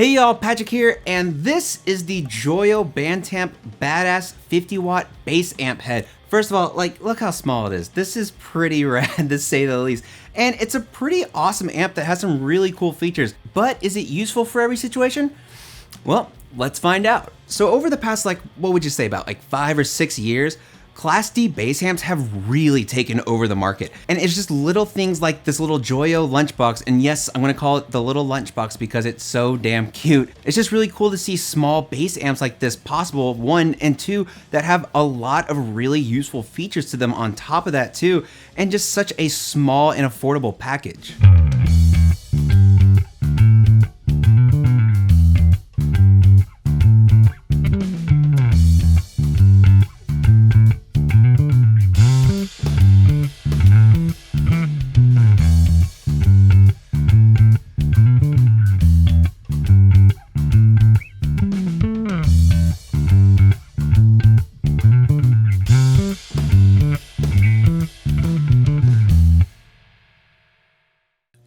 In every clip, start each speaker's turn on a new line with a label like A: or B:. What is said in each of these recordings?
A: Hey y'all, Patrick here, and this is the Joyo Bantamp Badass 50 watt bass amp head. First of all, look how small it is. This is pretty rad to say the least. And it's a pretty awesome amp that has some really cool features, but is it useful for every situation? Well, let's find out. So over the past, what would you say, about 5 or 6 years, Class D bass amps have really taken over the market. And it's just little things like this little Joyo Lunchbox, and yes, I'm gonna call it the little Lunchbox because it's so damn cute. It's just really cool to see small bass amps like this possible, one, and two, that have a lot of really useful features to them on top of that too, and just such a small and affordable package.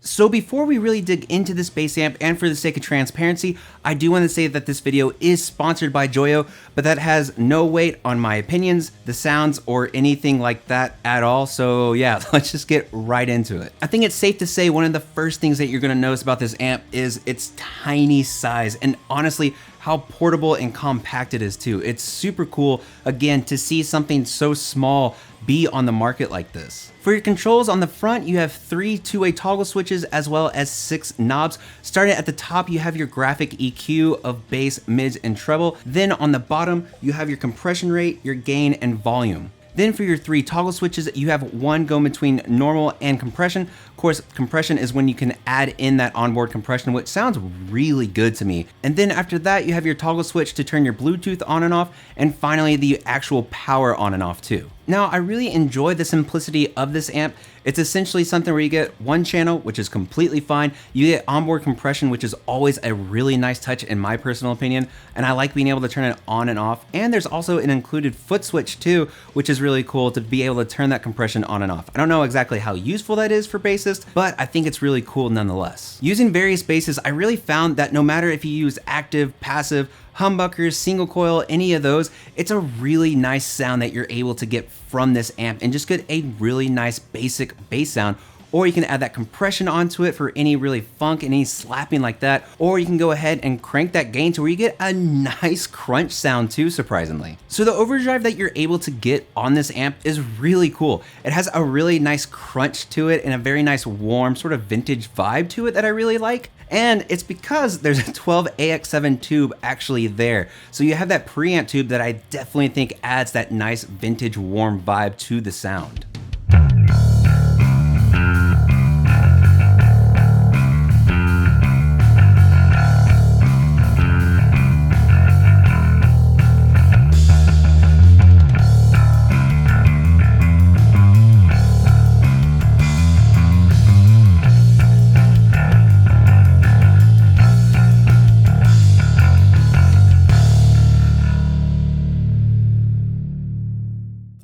A: So before we really dig into this bass amp, and for the sake of transparency, I do want to say that this video is sponsored by Joyo, but that has no weight on my opinions, the sounds, or anything like that at all. So yeah, let's just get right into it. I think it's safe to say one of the first things that you're gonna notice about this amp is its tiny size, and honestly, how portable and compact it is too. It's super cool, again, to see something so small be on the market like this. For your controls on the front, you have 3 two-way toggle switches as well as 6 knobs. Starting at the top, you have your graphic EQ of bass, mids, and treble. Then on the bottom, you have your compression rate, your gain, and volume. Then for your 3 toggle switches, you have one going between normal and compression. Of course, compression is when you can add in that onboard compression, which sounds really good to me. And then after that, you have your toggle switch to turn your Bluetooth on and off, and finally the actual power on and off too. Now, I really enjoy the simplicity of this amp. It's essentially something where you get one channel, which is completely fine. You get onboard compression, which is always a really nice touch in my personal opinion, and I like being able to turn it on and off. And there's also an included foot switch too, which is really cool to be able to turn that compression on and off. I don't know exactly how useful that is for bassists, but I think it's really cool nonetheless. Using various basses, I really found that no matter if you use active, passive, humbuckers, single coil, any of those, it's a really nice sound that you're able to get from this amp and just get a really nice basic bass sound. Or you can add that compression onto it for any really funk and any slapping like that. Or you can go ahead and crank that gain to where you get a nice crunch sound too, surprisingly. So the overdrive that you're able to get on this amp is really cool. It has a really nice crunch to it and a very nice warm sort of vintage vibe to it that I really like. And it's because there's a 12AX7 tube actually there. So you have that preamp tube that I definitely think adds that nice vintage warm vibe to the sound.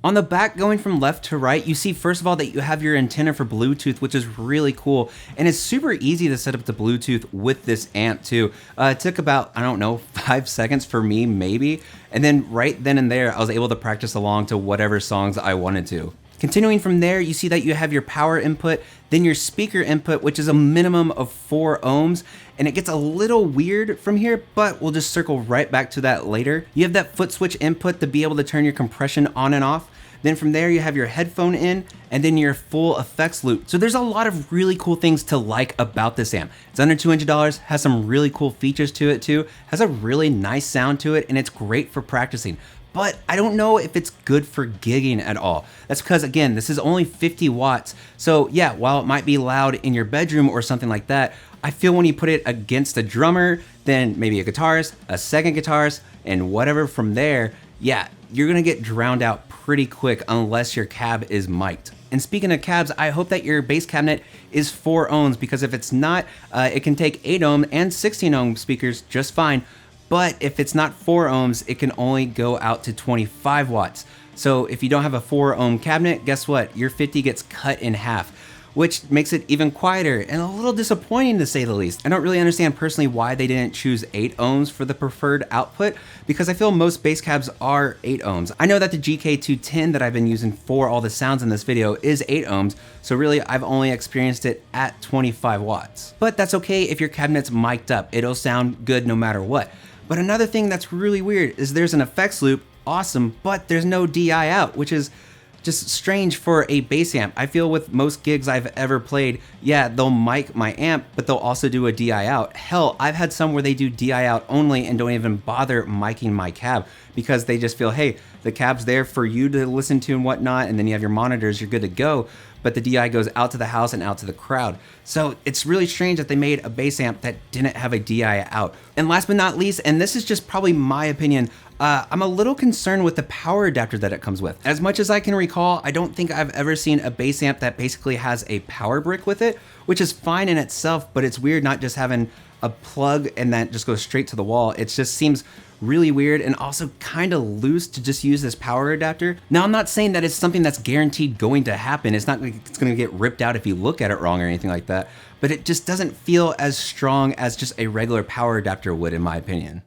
A: On the back, going from left to right, you see first of all that you have your antenna for Bluetooth, which is really cool. And it's super easy to set up the Bluetooth with this amp too. It took about, I don't know, 5 seconds for me, maybe. And then right then and there, I was able to practice along to whatever songs I wanted to. Continuing from there, you see that you have your power input, then your speaker input, which is a minimum of 4 ohms. And it gets a little weird from here, but we'll just circle right back to that later. You have that foot switch input to be able to turn your compression on and off. Then from there, you have your headphone in, and then your full effects loop. So there's a lot of really cool things to like about this amp. It's under $200, has some really cool features to it too, has a really nice sound to it, and it's great for practicing. But I don't know if it's good for gigging at all. That's because, again, this is only 50 watts. So yeah, while it might be loud in your bedroom or something like that, I feel when you put it against a drummer, then maybe a guitarist, a second guitarist, and whatever from there, yeah, you're gonna get drowned out pretty quick unless your cab is mic'd. And speaking of cabs, I hope that your bass cabinet is 4 ohms, because if it's not, it can take 8 ohm and 16 ohm speakers just fine. But if it's not 4 ohms, it can only go out to 25 watts. So if you don't have a 4 ohm cabinet, guess what? Your 50 gets cut in half. which makes it even quieter and a little disappointing to say the least. I don't really understand personally why they didn't choose 8 ohms for the preferred output, because I feel most bass cabs are 8 ohms. I know that the GK210 that I've been using for all the sounds in this video is 8 ohms, so really I've only experienced it at 25 watts. But that's okay if your cabinet's mic'd up, it'll sound good no matter what. But another thing that's really weird is there's an effects loop, awesome, but there's no DI out, which is just strange for a bass amp. I feel with most gigs I've ever played, yeah, they'll mic my amp, but they'll also do a DI out. Hell, I've had some where they do DI out only and don't even bother miking my cab because they just feel, hey, the cab's there for you to listen to and whatnot, and then you have your monitors, you're good to go, but the DI goes out to the house and out to the crowd. So it's really strange that they made a bass amp that didn't have a DI out. And last but not least, and this is just probably my opinion, I'm a little concerned with the power adapter that it comes with. As much as I can recall, I don't think I've ever seen a bass amp that basically has a power brick with it, which is fine in itself, but it's weird not just having a plug and that just goes straight to the wall. It just seems really weird and also kind of loose to just use this power adapter. Now, I'm not saying that it's something that's guaranteed going to happen. It's not like it's going to get ripped out if you look at it wrong or anything like that, but it just doesn't feel as strong as just a regular power adapter would, in my opinion.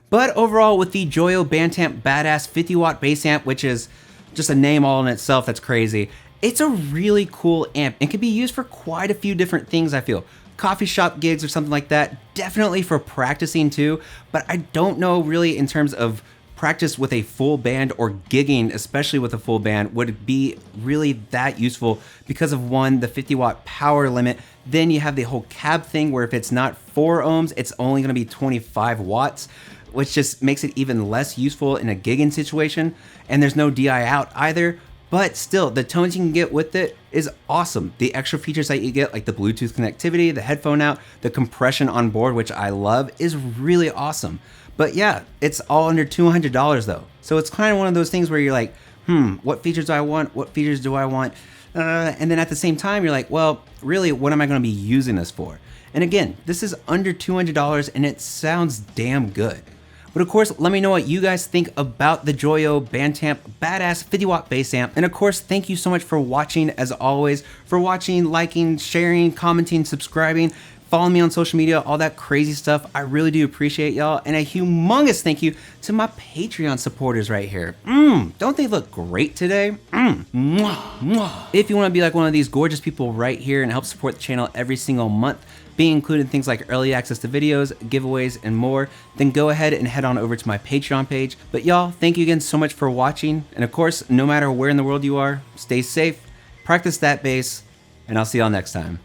A: But overall, with the Joyo Bantamp Badass 50 watt bass amp, which is just a name all in itself that's crazy, it's a really cool amp and can be used for quite a few different things, I feel. Coffee shop gigs or something like that, definitely for practicing too, but I don't know really in terms of practice with a full band or gigging, especially with a full band, would be really that useful because of one, the 50 watt power limit. Then you have the whole cab thing where if it's not 4 ohms, it's only gonna be 25 watts, which just makes it even less useful in a gigging situation. And there's no DI out either, but still the tones you can get with it is awesome. The extra features that you get, like the Bluetooth connectivity, the headphone out, the compression on board, which I love, is really awesome. But yeah, it's all under $200 though. So it's kind of one of those things where you're like, what features do I want? What features do I want? And then at the same time, you're like, well, really, what am I going to be using this for? And again, this is under $200 and it sounds damn good. But of course, let me know what you guys think about the Joyo Bantamp Badass 50 watt bass amp. And of course, thank you so much for watching, as always, for watching, liking, sharing, commenting, subscribing, follow me on social media, all that crazy stuff. I really do appreciate y'all. And a humongous thank you to my Patreon supporters right here. Don't they look great today? Mwah, mwah. If you want to be like one of these gorgeous people right here and help support the channel every single month, being included things like early access to videos, giveaways, and more, then go ahead and head on over to my Patreon page. But y'all, thank you again so much for watching. And of course, no matter where in the world you are, stay safe, practice that bass, and I'll see y'all next time.